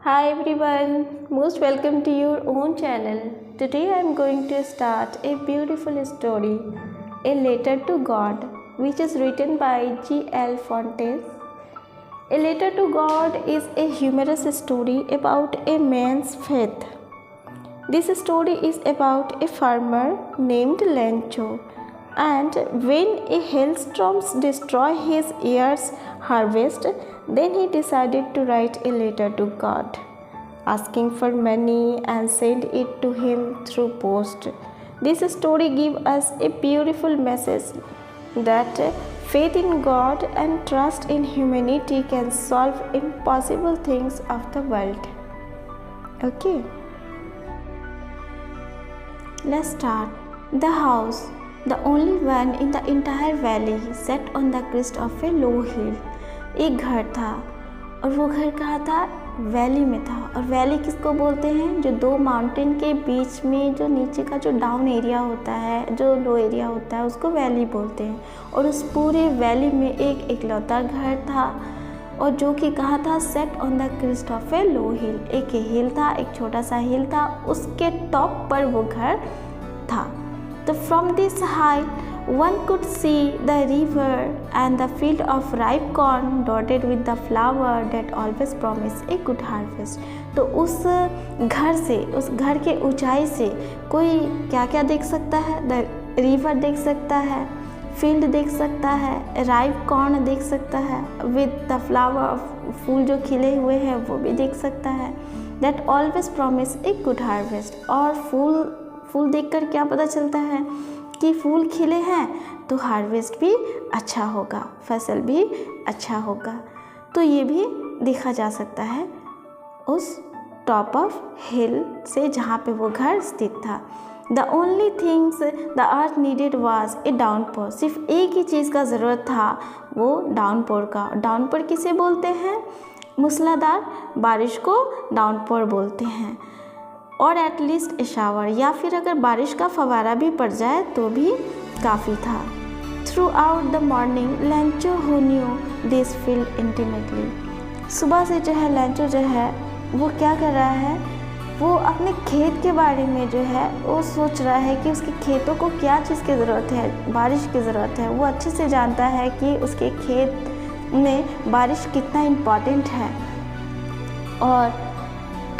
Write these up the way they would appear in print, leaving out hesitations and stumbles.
Hi everyone, most welcome to your own channel. Today I am going to start a beautiful story, A Letter to God, which is written by G.L. Fontes. A Letter to God is a humorous story about a man's faith. This story is about a farmer named Lencho, and when a hailstorm destroyed his year's harvest, then he decided to write a letter to God, asking for money and send it to him through post. This story gives us a beautiful message that faith in God and trust in humanity can solve impossible things of the world. Okay. Let's start. The house, the only one in the entire valley, set on the crest of a low hill. एक घर था और वो घर कहाँ था? Valley में था। और वैली किसको बोलते हैं? जो दो माउंटेन के बीच में जो नीचे का जो डाउन एरिया होता है, जो लो एरिया होता है, उसको वैली बोलते हैं। और उस पूरे वैली में एक इकलौता घर था और जो कि कहाँ था? Set on the crest of a low hill. एक हिल था, एक छोटा सा हिल था, उसके टॉप पर वो घर था। तो from this height one could see the river and the field of ripe corn dotted with the flower that always promise a good harvest. तो उस घर से, उस घर के ऊंचाई से कोई क्या क्या देख सकता है? द रिवर देख सकता है, फील्ड देख सकता है, राइप कॉर्न देख सकता है, विद द फ्लावर, फूल जो खिले हुए हैं वो भी देख सकता है, that always promise a good harvest. और फूल देखकर क्या पता चलता है कि फूल खिले हैं तो हार्वेस्ट भी अच्छा होगा, फसल भी अच्छा होगा। तो ये भी देखा जा सकता है उस टॉप ऑफ हिल से जहाँ पे वो घर स्थित था। The only things the earth needed was a downpour. सिर्फ एक ही चीज़ का ज़रूरत था, वो डाउनपोर का। डाउनपोर किसे बोलते हैं? मूसलाधार बारिश को डाउनपोर बोलते हैं। और एटलीस्ट ए शावर, या फिर अगर बारिश का फवारा भी पड़ जाए तो भी काफ़ी था। Through out the morning Lencho who knew this field intimately. सुबह से जो है लेंचो जो है वो क्या कर रहा है? वो अपने खेत के बारे में जो है वो सोच रहा है कि उसके खेतों को क्या चीज़ की ज़रूरत है, बारिश की ज़रूरत है। वो अच्छे से जानता है कि उसके खेत में बारिश कितना इम्पॉर्टेंट है। और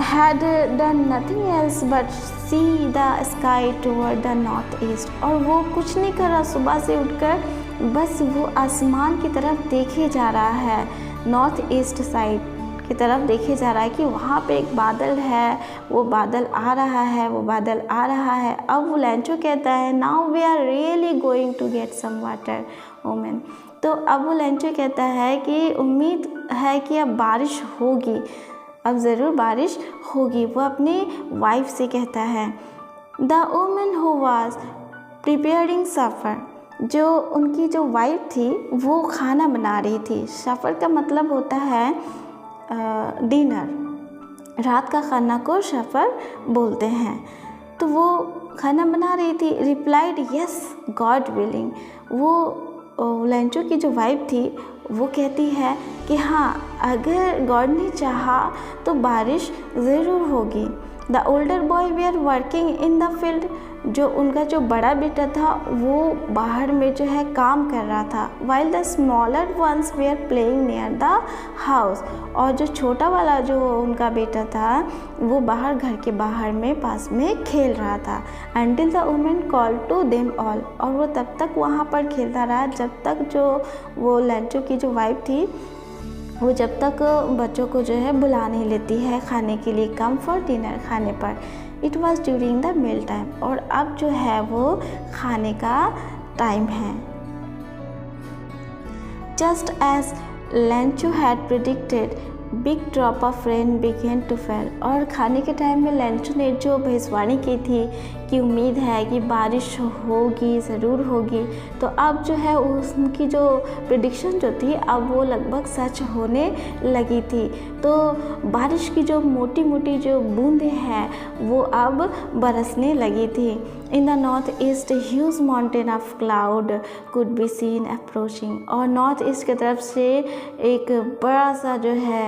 had done nothing else but see the sky toward the north east। और वो कुछ नहीं कर रहा, सुबह से उठकर बस वो आसमान की तरफ देखे जा रहा है, नॉर्थ ईस्ट साइड की तरफ देखे जा रहा है कि वहाँ पे एक बादल है, वो बादल आ रहा है, वो बादल आ रहा है। अब वो लेंचो कहता है now we are really going to get some water woman. तो अब वो लेंचो कहता है कि उम्मीद है कि अब बारिश होगी, अब ज़रूर बारिश होगी। वो अपनी वाइफ से कहता है। The woman who was preparing supper, जो उनकी जो वाइफ थी वो खाना बना रही थी। सफ़र का मतलब होता है डिनर, रात का खाना को सफ़र बोलते हैं। तो वो खाना बना रही थी। Replied yes God willing. वो लेंचो की जो वाइफ थी वो कहती है कि हाँ, अगर गॉड ने चाहा तो बारिश ज़रूर होगी। The older boy were working in the field. जो उनका जो बड़ा बेटा था वो बाहर में जो है काम कर रहा था। While the smaller ones were playing near the house. और जो छोटा वाला जो उनका बेटा था वो बाहर, घर के बाहर में पास में खेल रहा था। Until the woman call to them all. और वो तब तक वहाँ पर खेलता रहा जब तक जो वो लेंचो की जो वाइफ थी वो जब तक बच्चों को जो है बुला नहीं लेती है खाने के लिए, कम फॉर डिनर, खाने पर। It was during the meal time. और अब जो है वो खाने का टाइम है। Just as Lencho had predicted big drop of rain began to fall. और खाने के टाइम में लेंचो ने जो भविष्यवाणी की थी कि उम्मीद है कि बारिश होगी, ज़रूर होगी, तो अब जो है उनकी जो प्रिडिक्शन जो थी अब वो लगभग सच होने लगी थी। तो बारिश की जो मोटी मोटी जो बूंदें हैं वो अब बरसने लगी थी। In the north east huge mountain of cloud could be seen approaching. और नॉर्थ ईस्ट की तरफ से एक बड़ा सा जो है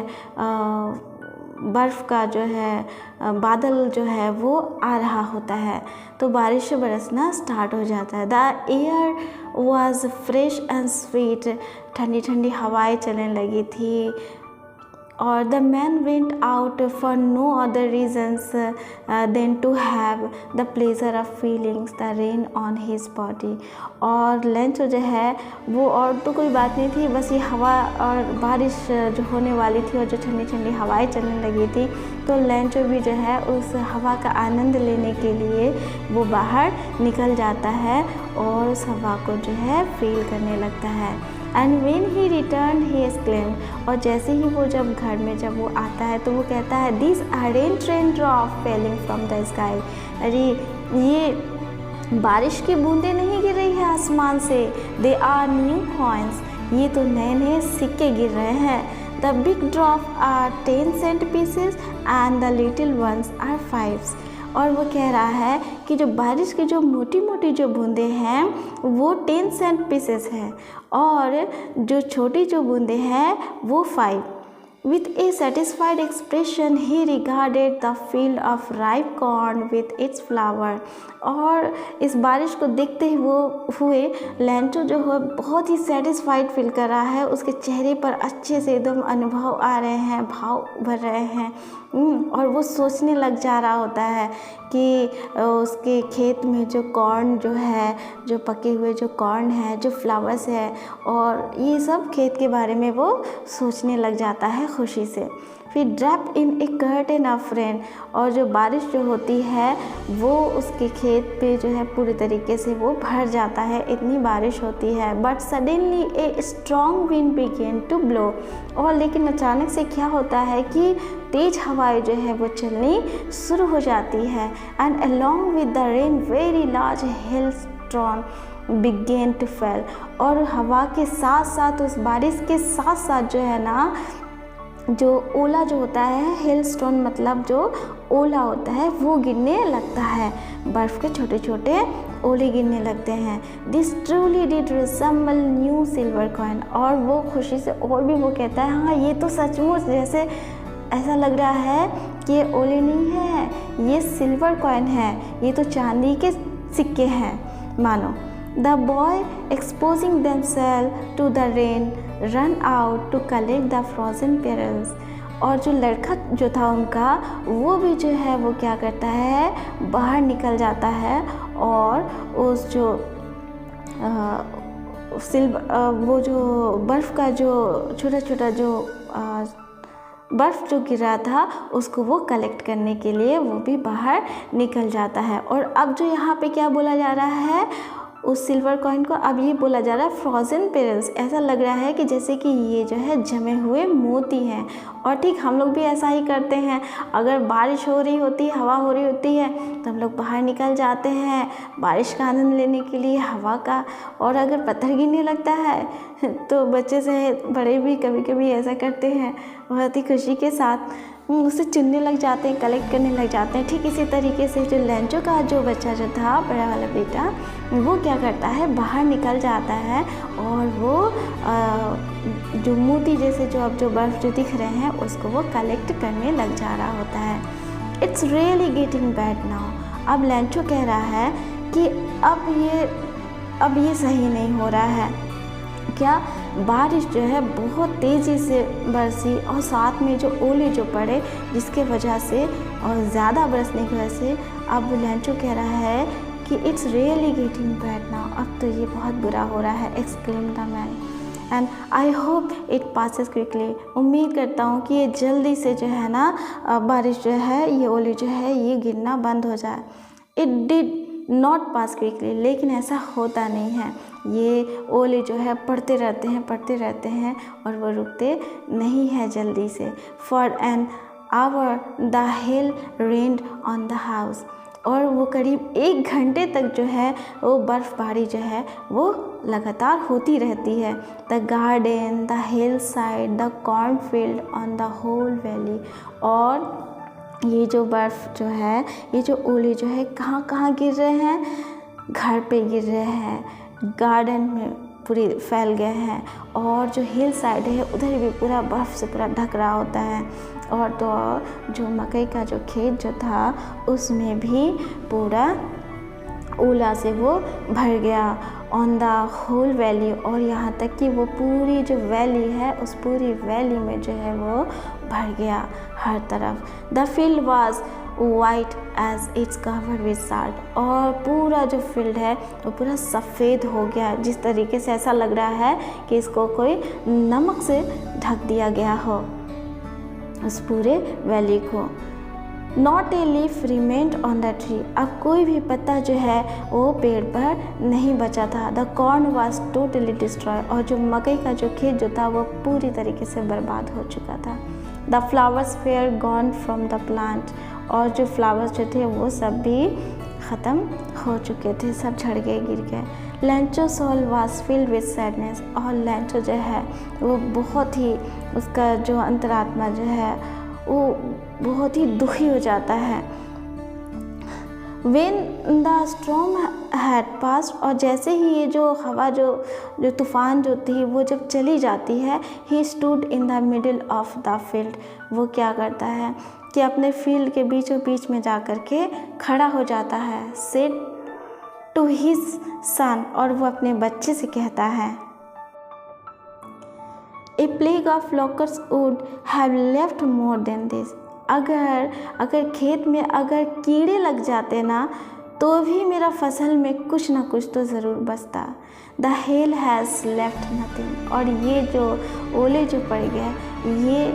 बर्फ़ का जो है बादल जो है वो आ रहा होता है, तो बारिश बरसना स्टार्ट हो जाता है। The air was fresh and sweet, ठंडी ठंडी हवाएं चलने लगी थी। और the man went out for no other reasons than to have the pleasure of feelings the rain on his body. और लंच जो है वो और तो कोई बात नहीं थी, बस ये हवा और बारिश जो होने वाली थी और जो ठंडी ठंडी हवाएं चलने लगी थी, तो लंच भी जो है उस हवा का आनंद लेने के लिए वो बाहर निकल जाता है और उस हवा को जो है फील करने लगता है। And when he return he exclaimed, और जैसे ही वो जब घर में जब वो आता है तो वो कहता है this aren't rain drop falling from the sky, अरे ये बारिश की बूंदें नहीं गिर रही है आसमान से, दे आर न्यू कॉइन्स, ये तो नए नए सिक्के गिर रहे हैं। The big drop are 10 cent pieces and the little ones are 5। और वो कह रहा है कि जो बारिश की जो मोटी मोटी जो बूंदें हैं वो 10 सेंट पीसेस हैं और जो छोटी जो बूंदें हैं वो 5। With a satisfied expression, he regarded the field of ripe corn with its flower। और इस बारिश को देखते ही हुए लैंटो जो है बहुत ही सेटिस्फाइड फील कर रहा है, उसके चेहरे पर अच्छे से एकदम अनुभव आ रहे हैं, भाव भर रहे हैं। और वो सोचने लग जा रहा होता है कि उसके खेत में जो कॉर्न जो है, जो पके हुए जो कॉर्न है, जो फ्लावर्स है, और ये सब खेत के बारे में वो सोचने लग जाता है खुशी से। फिर ड्रैप इन ए कर्टेन ऑफ रेन, और जो बारिश जो होती है वो उसके खेत पे जो है पूरी तरीके से वो भर जाता है, इतनी बारिश होती है। But suddenly a strong wind began to blow, और लेकिन अचानक से क्या होता है कि तेज़ हवाएं जो है वो चलनी शुरू हो जाती है। And along with the rain very large hailstone began to fall, और हवा के साथ साथ, उस बारिश के साथ साथ जो है ना, जो ओला जो होता है, हेलस्टोन मतलब जो ओला होता है वो गिरने लगता है, बर्फ़ के छोटे छोटे ओले गिरने लगते हैं। This truly did resemble new silver coin, और वो खुशी से और भी वो कहता है हाँ ये तो सचमुच जैसे ऐसा लग रहा है कि ये ओले नहीं है, ये सिल्वर कॉइन है, ये तो चांदी के सिक्के हैं मानो। The boy exposing themselves to the rain run out to collect the frozen petals। और जो लड़का जो था उनका वो भी जो है वो क्या करता है, बाहर निकल जाता है और उस जो वो जो बर्फ़ का जो छोटा छोटा जो बर्फ़ जो गिरा था उसको वो कलेक्ट करने के लिए वो भी बाहर निकल जाता है। और अब जो यहाँ पे क्या बोला जा रहा है, उस सिल्वर कॉइन को अब ये बोला जा रहा है फ्रोज़न पेरल्स। ऐसा लग रहा है कि जैसे कि ये जो है जमे हुए मोती हैं। और ठीक हम लोग भी ऐसा ही करते हैं, अगर बारिश हो रही होती है, हवा हो रही होती है तो हम लोग बाहर निकल जाते हैं बारिश का आनंद लेने के लिए, हवा का। और अगर पत्थर गिरने लगता है तो बच्चे से बड़े भी कभी कभी ऐसा करते हैं, बहुत ही खुशी के साथ उसे चुनने लग जाते हैं, कलेक्ट करने लग जाते हैं। ठीक इसी तरीके से जो लैंचो का जो बच्चा जो था, बड़ा वाला बेटा, वो क्या करता है, बाहर निकल जाता है और वो जो मोती जैसे जो अब जो बर्फ़ जो दिख रहे हैं उसको वो कलेक्ट करने लग जा रहा होता है। It's really getting bad now. अब लैंचो कह रहा है कि अब ये सही नहीं हो रहा है। क्या बारिश जो है बहुत तेज़ी से बरसी और साथ में जो ओले जो पड़े जिसके वजह से और ज़्यादा बरसने की वजह से अब लैंचो कह रहा है कि it's really getting bad now, अब तो ये बहुत बुरा हो रहा है। Exclaim the man and I hope it passes quickly. उम्मीद करता हूँ कि ये जल्दी से जो है ना बारिश जो है, ये ओले जो है ये गिरना बंद हो जाए। It did not pass quickly, लेकिन ऐसा होता नहीं है। ये ओले जो है पड़ते रहते हैं और वो रुकते नहीं है जल्दी से। For an hour the hell rained on the house, और वो करीब 1 घंटे तक जो है वो बर्फ़बारी जो है वो लगातार होती रहती है। The garden, the hillside, the cornfield, on the whole valley. और ये जो बर्फ़ जो है, ये जो ओले जो है कहाँ कहाँ गिर रहे हैं, घर पे गिर रहे हैं, गार्डन में, पूरी फैल गए हैं, और जो हिल साइड है उधर भी पूरा बर्फ़ से पूरा ढक रहा होता है। और तो और जो मकई का जो खेत जो था उसमें भी पूरा ओला से वो भर गया ऑन द होल वैली, और यहाँ तक कि वो पूरी जो वैली है उस पूरी वैली में जो है वो भर गया हर तरफ। The field was white as it's covered with salt, और पूरा जो फील्ड है वो पूरा सफ़ेद हो गया, जिस तरीके से ऐसा लग रहा है कि इसको कोई नमक से ढक दिया गया हो उस पूरे वैली को। Not a leaf remained on the tree, अब कोई भी पत्ता जो है वो पेड़ पर नहीं बचा था। The corn was totally destroy, और जो मकई का जो खेत जो था वो पूरी तरीके से बर्बाद हो चुका था। The flowers fair gone from the plant, और जो फ्लावर्स जो थे वो सब भी ख़त्म हो चुके थे, सब झड़ गए, गिर गए। Lencho soul was filled with sadness, और लैंचो जो है वो बहुत ही, उसका जो अंतरात्मा जो है वो बहुत ही दुखी हो जाता है। When the storm had passed, और जैसे ही ये जो हवा जो तूफ़ान जो थी वो जब चली जाती है, he stood in the middle of the field, वो क्या करता है कि अपने फील्ड के बीचों बीच में जा कर के खड़ा हो जाता है। said to his son, और वो अपने बच्चे से कहता है, A plague of locusts would have left more than this, अगर खेत में अगर कीड़े लग जाते ना तो भी मेरा फसल में कुछ ना कुछ तो ज़रूर बचता। The hell has left nothing, और ये जो ओले जो पड़ गए ये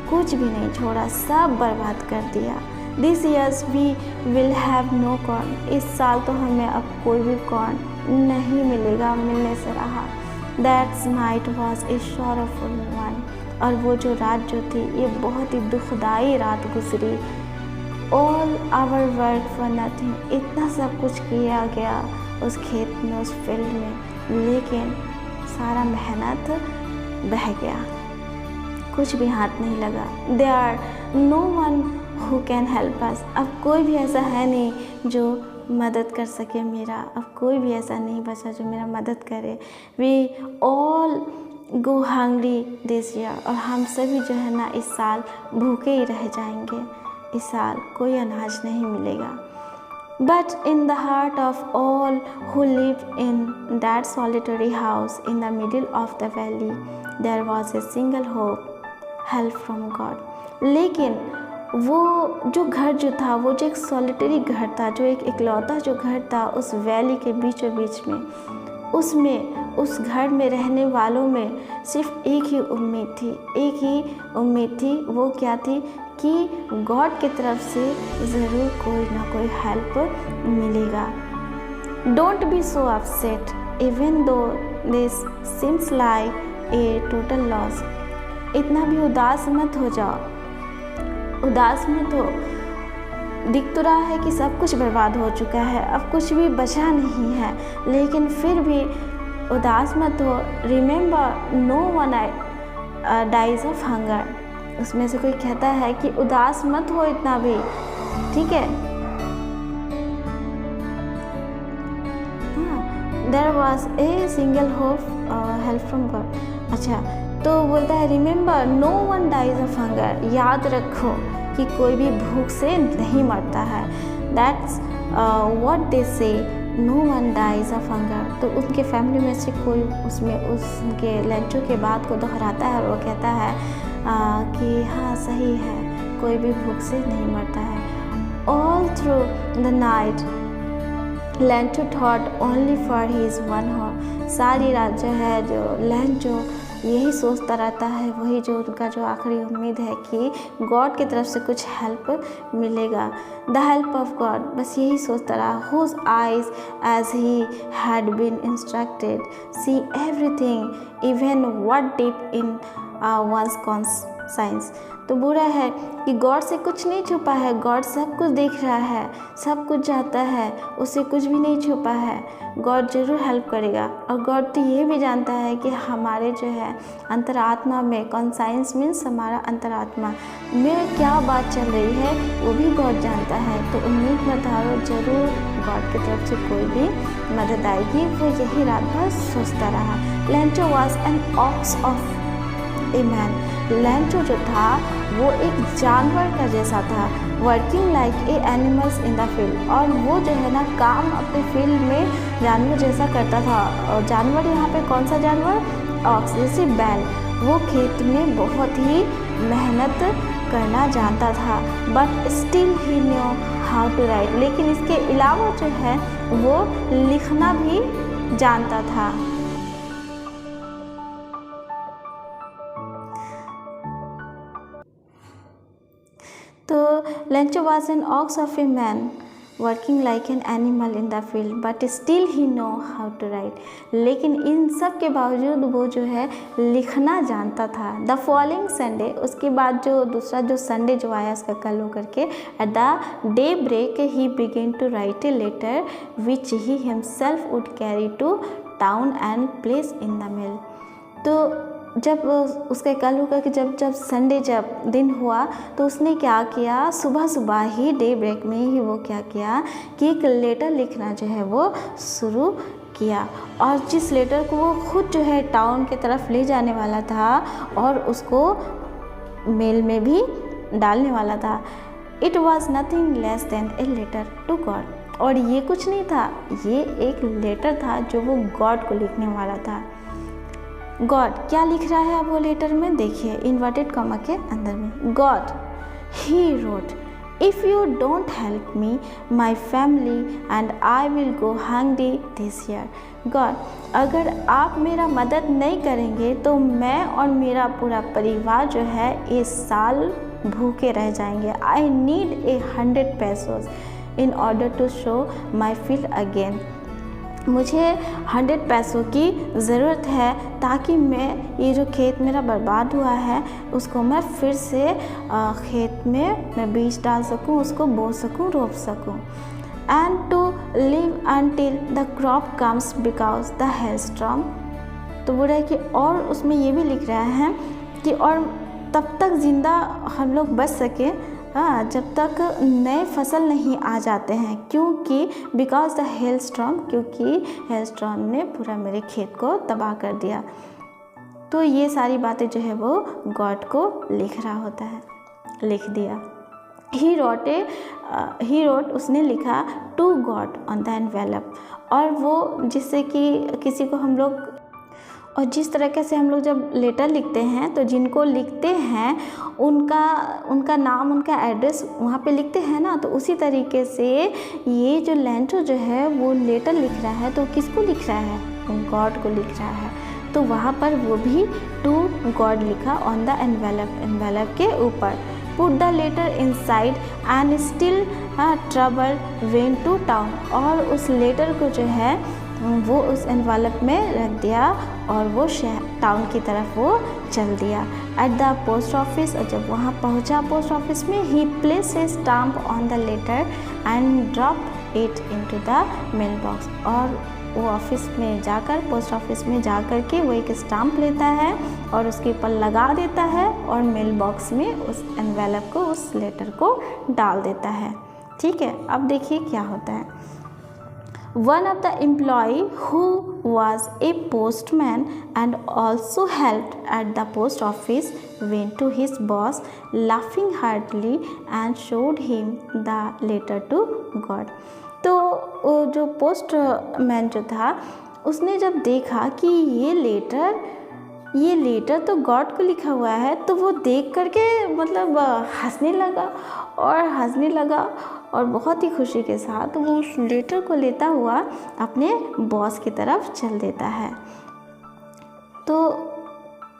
कुछ भी नहीं छोड़ा, सब बर्बाद कर दिया। This years we will have no corn, इस साल तो हमें अब कोई भी कॉर्न नहीं मिलेगा, मिलने से रहा। That's night was a sorrowful one, और वो जो रात जो थी ये बहुत ही दुखदाई रात गुजरी। All our work for nothing, इतना सब कुछ किया गया उस खेत में, उस फील्ड में, लेकिन सारा मेहनत बह गया, कुछ भी हाथ नहीं लगा। There no one who can help us, अब कोई भी ऐसा है नहीं जो मदद कर सके मेरा, अब कोई भी ऐसा नहीं बचा जो मेरा मदद करे। We all go hungry this year, और हम सभी जो है ना इस साल भूखे ही रह जाएंगे, इस साल कोई अनाज नहीं मिलेगा। But in the heart of all who live in that solitary house in the middle of the valley there was a single hope, help from God. लेकिन वो जो घर जो था, वो जो एक सॉलिटरी घर था, जो एक इकलौता जो घर था उस वैली के बीचों बीच में, उसमें उस घर में रहने वालों में सिर्फ एक ही उम्मीद थी, एक ही उम्मीद थी। वो क्या थी कि गॉड की तरफ से ज़रूर कोई ना कोई हेल्प मिलेगा। Don't be so upset even though this seems like a total loss, इतना भी उदास मत हो जाओ, उदास मत हो। दिख तो रहा है कि सब कुछ बर्बाद हो चुका है, अब कुछ भी बचा नहीं है, लेकिन फिर भी उदास मत हो। Remember no one dies of hunger, उसमें से कोई कहता है कि उदास मत हो इतना भी, ठीक है। There was a single hope help from God. अच्छा, तो बोलता है remember no one dies of hunger, याद रखो कि कोई भी भूख से नहीं मरता है। That's what they say, no one dies of hunger. तो उनके फैमिली में से कोई उसमें उसके लैंचो के बात को दोहराता है और वो कहता है कि हाँ सही है, कोई भी भूख से नहीं मरता है। All through the night लैंचो thought only for his one hope, सारी रात जो है जो लैंचो यही सोचता रहता है, वही जो उनका जो आखिरी उम्मीद है कि गॉड की तरफ से कुछ हेल्प मिलेगा। द हेल्प ऑफ गॉड, बस यही सोचता रहा। Whose eyes as he had been instructed see everything even what deep in one's conscience. तो बुरा है कि गॉड से कुछ नहीं छुपा है, गॉड सब कुछ देख रहा है, सब कुछ जानता है, उससे कुछ भी नहीं छुपा है। गॉड ज़रूर हेल्प करेगा। और गॉड तो ये भी जानता है कि हमारे जो है अंतरात्मा में, कॉन्साइंस मीन्स हमारा अंतरात्मा में क्या बात चल रही है वो भी गॉड जानता है। तो उम्मीद मत हारो, ज़रूर गॉड की तरफ से कोई भी मदद आएगी। वो यही रात भर सोचता रहा। Lencho was an ox of a man. Lencho जो था वो एक जानवर का जैसा था, working like a animals in the field, और वो जो है ना काम अपने फील्ड में जानवर जैसा करता था। और जानवर यहाँ पे कौन सा जानवर? ऑक्स, जैसे बैल। वो खेत में बहुत ही मेहनत करना जानता था, but still he knew how to write, लेकिन इसके अलावा जो है वो लिखना भी जानता था। तो Lencho was an ox of a man working like an animal in the field but still he know how to write, लेकिन इन सब के बावजूद वो जो है लिखना जानता था। द फॉलोइंग संडे, उसके बाद जो दूसरा जो संडे जो आया उसका कल होकर के, at the daybreak he began to write a letter which he himself would carry to town and place in the mail. तो जब उसका कल होगा कि जब संडे जब दिन हुआ तो उसने क्या किया, सुबह सुबह ही डे ब्रेक में ही वो क्या किया कि एक लेटर लिखना जो है वो शुरू किया, और जिस लेटर को वो खुद जो है टाउन की तरफ ले जाने वाला था और उसको मेल में भी डालने वाला था। It was nothing less than a letter to God, और ये कुछ नहीं था, ये एक लेटर था जो वो गॉड को लिखने वाला था। गॉड क्या लिख रहा है अब वो लेटर में, देखिए इन्वर्टेड कॉमा के अंदर में, God he wrote, if you don't help me my family and I will go hungry this year. God, अगर आप मेरा मदद नहीं करेंगे तो मैं और मेरा पूरा परिवार जो है इस साल भूखे रह जाएंगे। I need 100 pesos in order to sow my field again. मुझे 100 पैसों की ज़रूरत है ताकि मैं ये जो खेत मेरा बर्बाद हुआ है उसको मैं फिर से खेत में मैं बीज डाल सकूं, उसको बो सकूं, रोप सकूं। And to live until the crop comes because the hailstorm. तो बोल रहा है कि और उसमें ये भी लिख रहा है कि और तब तक ज़िंदा हम लोग बच सके जब तक नए फसल नहीं आ जाते हैं, क्योंकि बिकॉज द हेलस्टॉर्म, क्योंकि हेलस्टॉर्म ने पूरा मेरे खेत को तबाह कर दिया। तो ये सारी बातें जो है वो गॉड को लिख रहा होता है, लिख दिया। ही रोट उसने लिखा to God on the envelope, और वो जिससे कि किसी को हम लोग, और जिस तरीके से हम लोग जब लेटर लिखते हैं तो जिनको लिखते हैं उनका नाम, उनका एड्रेस वहाँ पे लिखते हैं ना, तो उसी तरीके से ये जो लेंचो जो है वो लेटर लिख रहा है तो किसको लिख रहा है, गॉड को लिख रहा है। तो वहाँ पर वो भी टू गॉड लिखा ऑन द एनवेलप के ऊपर। Put the letter inside and still trouble went to town, और उस लेटर को जो है वो उस एनवेलप में रख दिया और वो टाउन की तरफ वो चल दिया। एट द पोस्ट ऑफिस, और जब वहाँ पहुँचा पोस्ट ऑफिस में, he place a stamp on the letter and drop it into the mail box, और वो ऑफिस में जाकर, पोस्ट ऑफिस में जाकर के वो एक स्टाम्प लेता है और उसके ऊपर लगा देता है और मेल बॉक्स में उस एनवेलप को, उस लेटर को डाल देता है। ठीक है, अब देखिए क्या होता है। One of the employee who was a postman and also helped at the post office went to his boss laughing heartily and showed him the letter to God. तो जो पोस्टमैन जो था उसने जब देखा कि ये लेटर तो गॉड को लिखा हुआ है, तो वो देख करके मतलब हंसने लगा और बहुत ही खुशी के साथ वो उस लेटर को लेता हुआ अपने बॉस की तरफ चल देता है। तो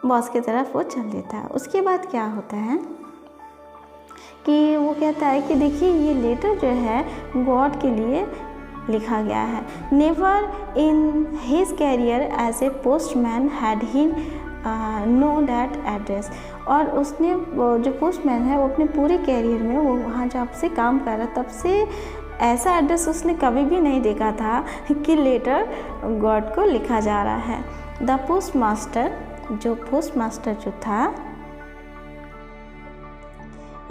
बॉस की तरफ वो चल देता है। उसके बाद क्या होता है कि वो कहता है कि देखिए ये लेटर जो है गॉड के लिए लिखा गया है। Never in his career as a postman had he know that address, और उसने जो पोस्टमैन है वो अपने पूरे कैरियर में, वो वहाँ जब से काम कर रहा तब से ऐसा एड्रेस उसने कभी भी नहीं देखा था कि लेटर गॉड को लिखा जा रहा है। द पोस्टमास्टर जो था,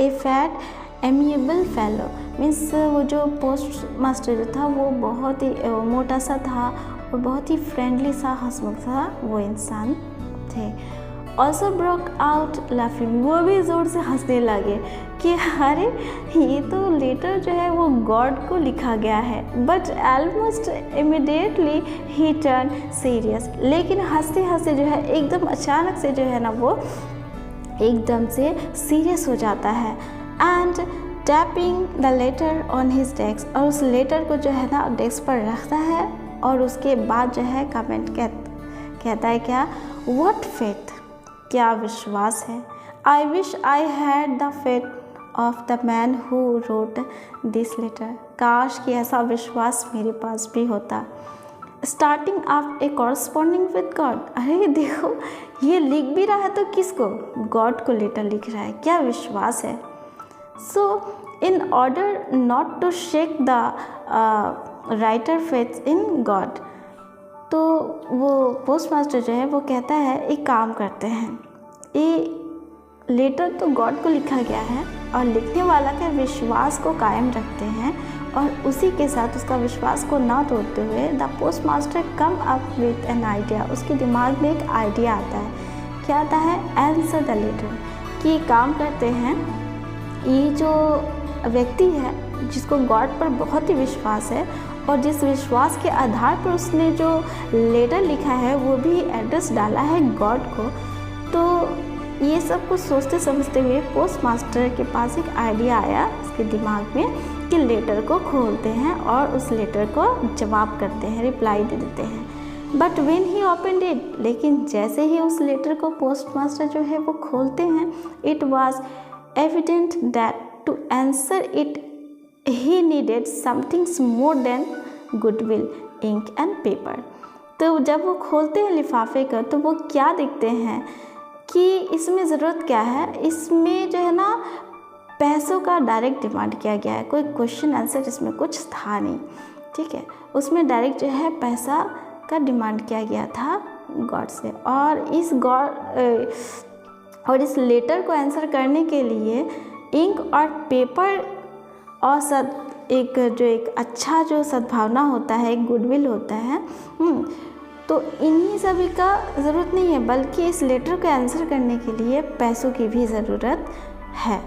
ए फैट एमिएबल फेलो, मीन्स वो जो पोस्ट मास्टर जो था वो बहुत ही मोटा सा था और बहुत ही फ्रेंडली सा, हंसमुख सा वो इंसान थे। ऑल्सो ब्रोक आउट लाफिंग, वो भी ज़ोर से हंसने लगे कि अरे ये तो लेटर जो है वो गॉड को लिखा गया है। But almost immediately he turn serious, लेकिन हंसते हंसते जो है एकदम अचानक से जो है ना वो एकदम से सीरियस हो जाता है। And tapping the later on his desk, और उस लेटर को जो है ना डेस्क पर रखता है और उसके बाद जो है कमेंट कहता है क्या, व्हाट फेथ, क्या विश्वास है। I wish I had the faith of the man who wrote this letter, काश कि ऐसा विश्वास मेरे पास भी होता। Starting of a corresponding with God, अरे देखो ये लिख भी रहा है तो किसको, गॉड को लेटर लिख रहा है, क्या विश्वास है। So in order not to shake the writer faith in God, तो वो पोस्ट मास्टर जो है वो कहता है एक काम करते हैं, ये लेटर तो गॉड को लिखा गया है और लिखने वाला के विश्वास को कायम रखते हैं और उसी के साथ उसका विश्वास को ना तोड़ते हुए the post master come up with an idea, उसके दिमाग में एक आइडिया आता है। क्या आता है, आंसर द लेटर, कि काम करते हैं, ये जो व्यक्ति है जिसको गॉड पर बहुत ही विश्वास है और जिस विश्वास के आधार पर उसने जो लेटर लिखा है वो भी एड्रेस डाला है गॉड को, तो ये सब कुछ सोचते समझते हुए पोस्ट मास्टर के पास एक आइडिया आया उसके दिमाग में कि लेटर को खोलते हैं और उस लेटर को जवाब करते हैं, रिप्लाई दे देते हैं। But when he opened it, लेकिन जैसे ही उस लेटर को पोस्ट मास्टर जो है वो खोलते हैं, it was evident that to answer it he needed something more than goodwill, ink and paper. तो जब वो खोलते हैं लिफाफे का तो वो क्या देखते हैं कि इसमें ज़रूरत क्या है, इसमें जो है ना पैसों का डायरेक्ट डिमांड किया गया है, कोई क्वेश्चन आंसर इसमें कुछ था नहीं, ठीक है। उसमें डायरेक्ट जो है पैसा का डिमांड किया गया था गॉड से, और इस लेटर को आंसर करने के लिए इंक और पेपर और एक अच्छा जो सद्भावना होता है, एक गुडविल होता है, तो इन्हीं सभी का ज़रूरत नहीं है, बल्कि इस लेटर को आंसर करने के लिए पैसों की भी ज़रूरत है।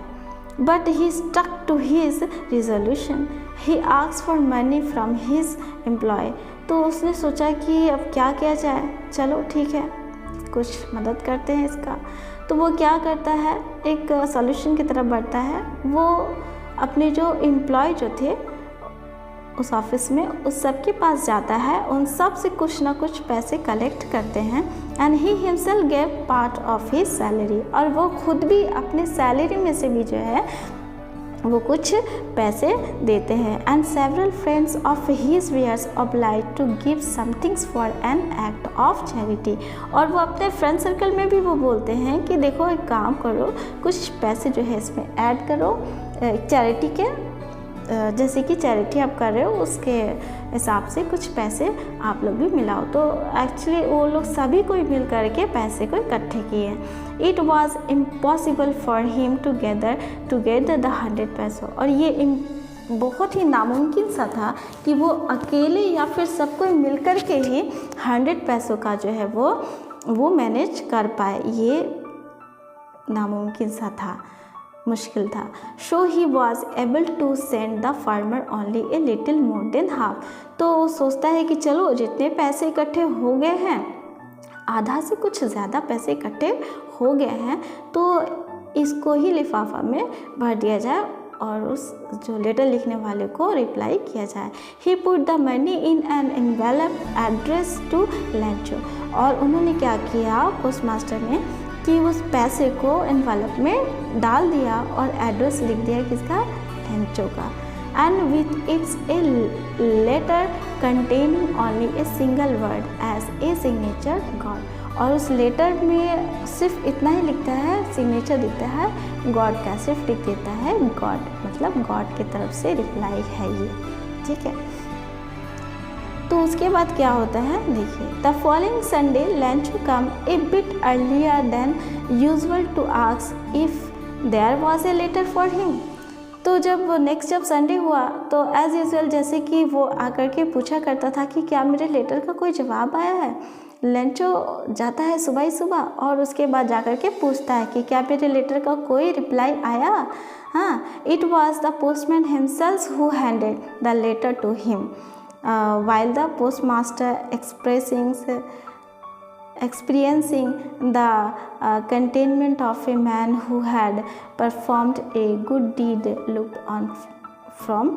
But he stuck to his resolution, he asked for money from his employ. तो उसने सोचा कि अब क्या किया जाए, चलो ठीक है कुछ मदद करते हैं इसका। तो वो क्या करता है, एक सॉल्यूशन की तरफ बढ़ता है। वो अपने जो एम्प्लॉय जो थे उस ऑफिस में, उस सब के पास जाता है, उन सब से कुछ ना कुछ पैसे कलेक्ट करते हैं। And he himself gave part of his salary, और वो खुद भी अपने सैलरी में से भी जो है वो कुछ पैसे देते हैं। And several friends of his were obliged to give somethings for an act of charity, और वो अपने फ्रेंड सर्कल में भी वो बोलते हैं कि देखो एक काम करो, कुछ पैसे जो है इसमें ऐड करो चैरिटी के, जैसे कि चैरिटी आप कर रहे हो उसके हिसाब से कुछ पैसे आप लोग भी मिलाओ। तो एक्चुअली वो लोग सभी कोई मिल करके पैसे को इकट्ठे किए। It was impossible for him to gather the 100 पैसों, और ये बहुत ही नामुमकिन सा था कि वो अकेले या फिर सब कोई मिल कर के ही 100 पैसों का जो है वो मैनेज कर पाए, ये नामुमकिन सा था, मुश्किल था। So he was able to send the farmer only a little more than half, तो वो सोचता है कि चलो जितने पैसे इकट्ठे हो गए हैं, आधा से कुछ ज़्यादा पैसे इकट्ठे हो गए हैं, तो इसको ही लिफाफा में भर दिया जाए और उस जो लेटर लिखने वाले को रिप्लाई किया जाए। He put the money in an envelope address to Lencho, और उन्होंने क्या किया पोस्ट मास्टर ने कि उस पैसे को एनवेलप में डाल दिया और एड्रेस लिख दिया किसका, लेंचो का। And with its a letter containing only a single word as a signature God, और उस लेटर में सिर्फ इतना ही लिखता है, सिग्नेचर दिखता है गॉड का, सिर्फ लिख देता है गॉड, मतलब गॉड की तरफ से रिप्लाई है ये, ठीक है। तो उसके बाद क्या होता है देखिए, the following Sunday Lencho come a bit earlier than usual to ask if there was a letter for him. तो जब जब संडे हुआ तो एज़ यूजुअल जैसे कि वो आकर के पूछा करता था कि क्या मेरे लेटर का कोई जवाब आया है। लेंचो जाता है सुबह ही सुबह और उसके बाद जाकर के पूछता है कि क्या मेरे लेटर का कोई रिप्लाई आया। हाँ, it was the postman himself who handed the letter to him while the postmaster experiencing the contentment of a man who had performed a good deed looked on from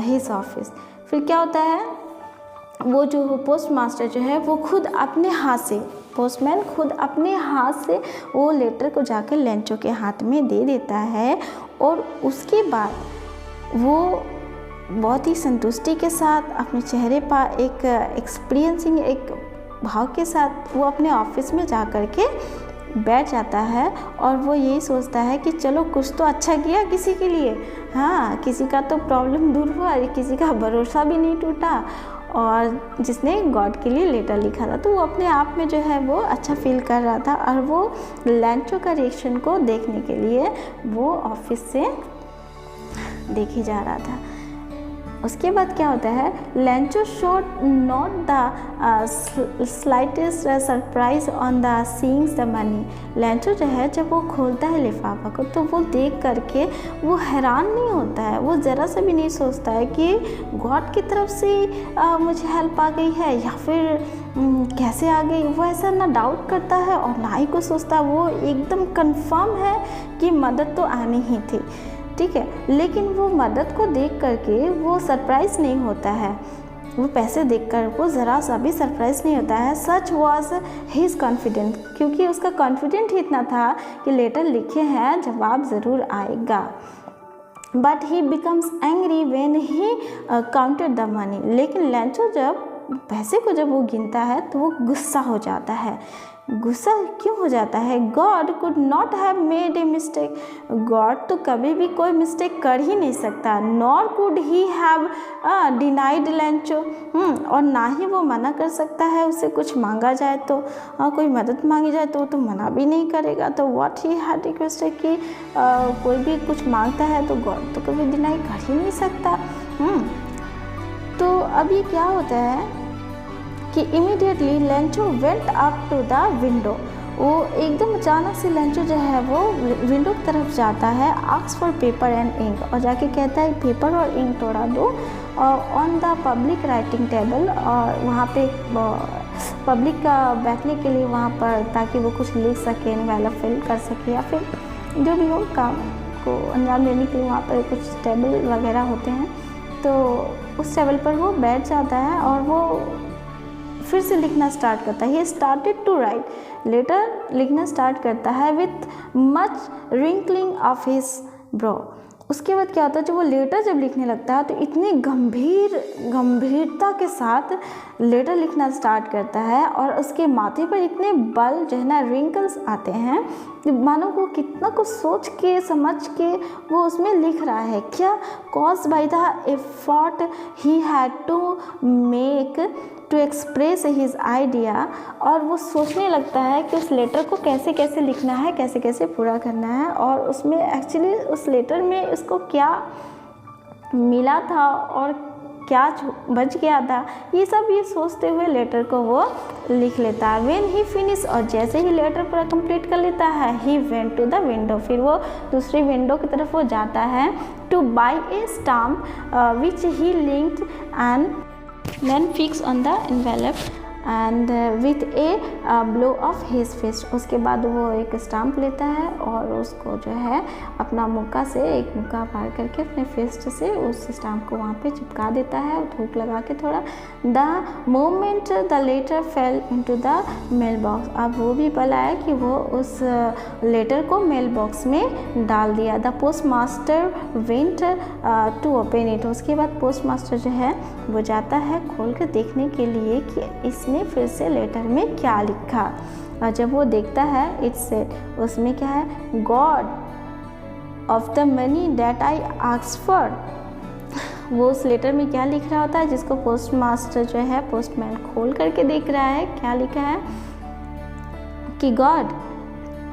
his office। फिर क्या होता है, वो जो post master जो है वो खुद अपने हाथ से, पोस्टमैन खुद अपने हाथ से वो लेटर को जाकर लेंचो के हाथ में दे देता है और उसके बाद वो बहुत ही संतुष्टि के साथ अपने चेहरे पर एक एक्सपीरियंसिंग एक भाव के साथ वो अपने ऑफिस में जा कर के बैठ जाता है और वो यही सोचता है कि चलो कुछ तो अच्छा किया किसी के लिए। हाँ, किसी का तो प्रॉब्लम दूर हुआ, किसी का भरोसा भी नहीं टूटा और जिसने गॉड के लिए लेटर लिखा था। तो वो अपने आप में जो है वो अच्छा फील कर रहा था और वो लेंचो का रिएक्शन को देखने के लिए वो ऑफिस से देखे जा रहा था। उसके बाद क्या होता है, Lencho showed not the slightest surprise on the seeing the money. Lencho जो है जब वो खोलता है लिफाफा को तो वो देख करके वो हैरान नहीं होता है, वो ज़रा सा भी नहीं सोचता है कि गॉड की तरफ से मुझे हेल्प आ गई है या फिर कैसे आ गई। वो ऐसा ना डाउट करता है और ना ही कुछ सोचता है, वो एकदम कंफर्म है कि मदद तो आनी ही थी, ठीक है। लेकिन वो मदद को देख करके वो सरप्राइज़ नहीं होता है, वो पैसे देखकर वो ज़रा सा भी सरप्राइज़ नहीं होता है। सच वॉज हिज कॉन्फिडेंट, क्योंकि उसका कॉन्फिडेंट ही इतना था कि लेटर लिखे हैं, जवाब ज़रूर आएगा। But he becomes angry when he counted the money. लेकिन लेंचो जब पैसे को जब वो गिनता है तो वो गुस्सा हो जाता है। गुस्सा क्यों हो जाता है? God could not have made a mistake. God तो कभी भी कोई मिस्टेक कर ही नहीं सकता। Nor could he have denied Lencho, और ना ही वो मना कर सकता है। उसे कुछ मांगा जाए तो कोई मदद मांगी जाए तो वो तो मना भी नहीं करेगा। तो व्हाट ही हैड रिक्वेस्टेड कि कोई भी कुछ मांगता है तो गॉड तो कभी डिनाई कर ही नहीं सकता। तो अब ये क्या होता है कि immediately Lencho went up to the window. वो एकदम अचानक से लेंचो जो है वो विंडो की तरफ जाता है, asks for paper and ink, और जाके कहता है पेपर और इंक तोड़ा दो on the public writing table. और वहाँ पे पब्लिक का बैठने के लिए वहाँ पर, ताकि वो कुछ लिख सके, वाला फिल कर सके या फिर जो भी हो काम को अंजाम देने के लिए वहाँ पर कुछ टेबल वगैरह होते हैं। तो उस टेबल पर वो बैठ जाता है और वो फिर से लिखना स्टार्ट करता है। He started to write, letter लिखना स्टार्ट करता है with much wrinkling of his brow. उसके बाद क्या होता है, जब वो लेटर जब लिखने लगता है तो इतनी गंभीरता के साथ लेटर लिखना स्टार्ट करता है और उसके माथे पर इतने बल जो है ना रिंकल्स आते हैं, मानो वो कितना कुछ सोच के समझ के वो उसमें लिख रहा है। क्या? Cause by the effort he had to make to express his idea. और वो सोचने लगता है कि उस लेटर को कैसे कैसे लिखना है, कैसे कैसे पूरा करना है, और उसमें एक्चुअली उस लेटर में उसको क्या मिला था और क्या बच गया था, ये सब ये सोचते हुए लेटर को वो लिख लेता है। व्हेन ही फिनिश, और जैसे ही लेटर पूरा कंप्लीट कर लेता है, he went to the window, फिर वो दूसरी विंडो की तरफ वो जाता है to buy a stamp which he licked and then fix on the envelope and with a blow of his fist। उसके बाद वो एक स्टाम्प लेता है और उसको जो है अपना मुक्का से एक मुक्का मार करके अपने फिस्ट से उस स्टाम्प को वहाँ पे चिपका देता है, थूक लगा के थोड़ा। The moment the letter fell into the mail box, अब वो भी पल आया कि वो उस लेटर को मेल बॉक्स में डाल दिया। The postmaster went to open it, उसके बाद पोस्ट मास्टर जो है वो जाता है खोल कर देखने के लिए कि इसने फिर से लेटर में क्या लिखा। और जब वो देखता है, इट सेड, उसमें क्या है, God of the money that I asked for. वो उस लेटर में क्या लिख रहा होता है, जिसको पोस्ट मास्टर जो है पोस्टमैन खोल करके देख रहा है, क्या लिखा है कि गॉड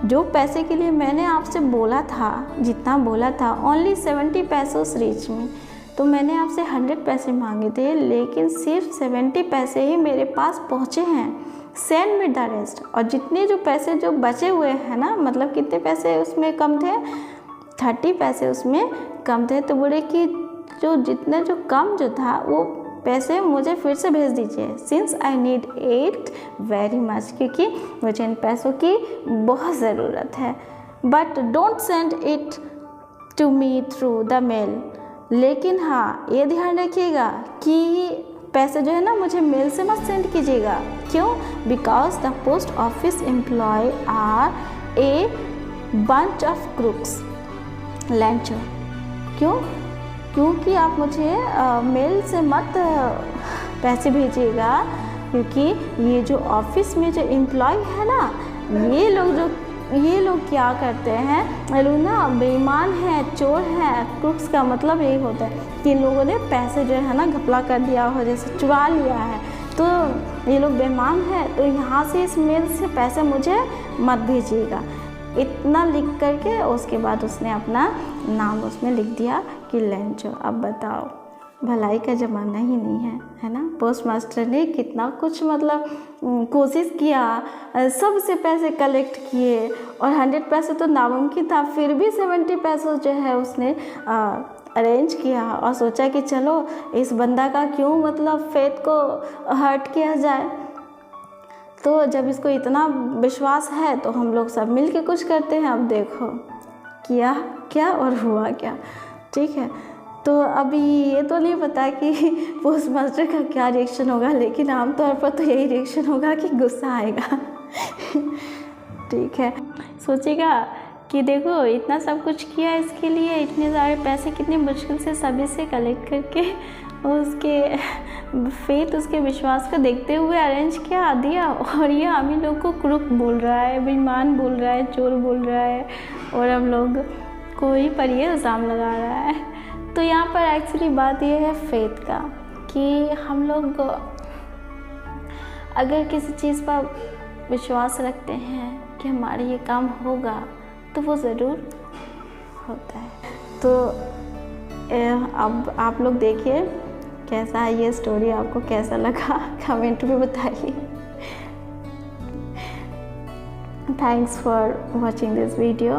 जो पैसे के लिए मैंने आपसे बोला था, जितना बोला था, ओनली 70 पैसों रीच मी, तो मैंने आपसे 100 पैसे मांगे थे, लेकिन सिर्फ 70 पैसे ही मेरे पास पहुँचे हैं। Send me the rest. और जितने जो पैसे जो बचे हुए हैं ना, मतलब कितने पैसे उसमें कम थे, 30 पैसे उसमें कम थे। तो बोले कि जो जितने जो कम जो था वो पैसे मुझे फिर से भेज दीजिए, since I need it very much, क्योंकि मुझे इन पैसों की बहुत ज़रूरत है। But don't send it to me through the mail. लेकिन हाँ, ये ध्यान रखिएगा कि पैसे जो है ना मुझे मेल से मत सेंड कीजिएगा। क्यों? Because the post office employ are a bunch of crooks Lencho. क्यों? क्योंकि आप मुझे मेल से मत पैसे भेजिएगा, क्योंकि ये जो ऑफिस में जो एम्प्लॉय है ना, ये लोग क्या करते हैं, ये लोग ना बेईमान हैं, चोर हैं। क्रूक्स का मतलब यही होता है कि इन लोगों ने पैसे जो है ना घपला कर दिया हो, जैसे चुरा लिया है, तो ये लोग बेईमान हैं। तो यहाँ से इस मेल से पैसे मुझे मत भेजिएगा, इतना लिख करके उसके बाद उसने अपना नाम उसमें लिख दिया कि लैंचो। अब बताओ, भलाई का ज़माना ही नहीं है ना। पोस्ट मास्टर ने कितना कुछ मतलब कोशिश किया, सबसे पैसे कलेक्ट किए, और 100 पैसे तो नामुमकिन था, फिर भी 70 पैसे जो है उसने अरेंज किया और सोचा कि चलो इस बंदा का क्यों मतलब फेथ को हर्ट किया जाए। तो जब इसको इतना विश्वास है तो हम लोग सब मिल के कुछ करते हैं। अब देखो किया क्या और हुआ क्या, ठीक है। तो अभी ये तो नहीं पता कि पोस्ट मास्टर का क्या रिएक्शन होगा, लेकिन आमतौर पर तो यही रिएक्शन होगा कि गुस्सा आएगा। ठीक है, सोचिएगा कि देखो इतना सब कुछ किया इसके लिए, इतने सारे पैसे कितनी मुश्किल से सभी से कलेक्ट करके उसके फेथ, उसके विश्वास को देखते हुए अरेंज किया दिया, और ये हम ही लोग को क्रूक बोल रहा है, बेईमान बोल रहा है, चोर बोल रहा है, और हम लोग को ही पर ये इल्ज़ाम लगा रहा है। तो यहाँ पर एक्चुअली बात ये है फेथ का, कि हम लोग अगर किसी चीज़ पर विश्वास रखते हैं कि हमारे ये काम होगा, तो वो ज़रूर होता है। तो अब आप लोग देखिए कैसा है ये स्टोरी, आपको कैसा लगा कमेंट में बताइए। Thanks for watching this video.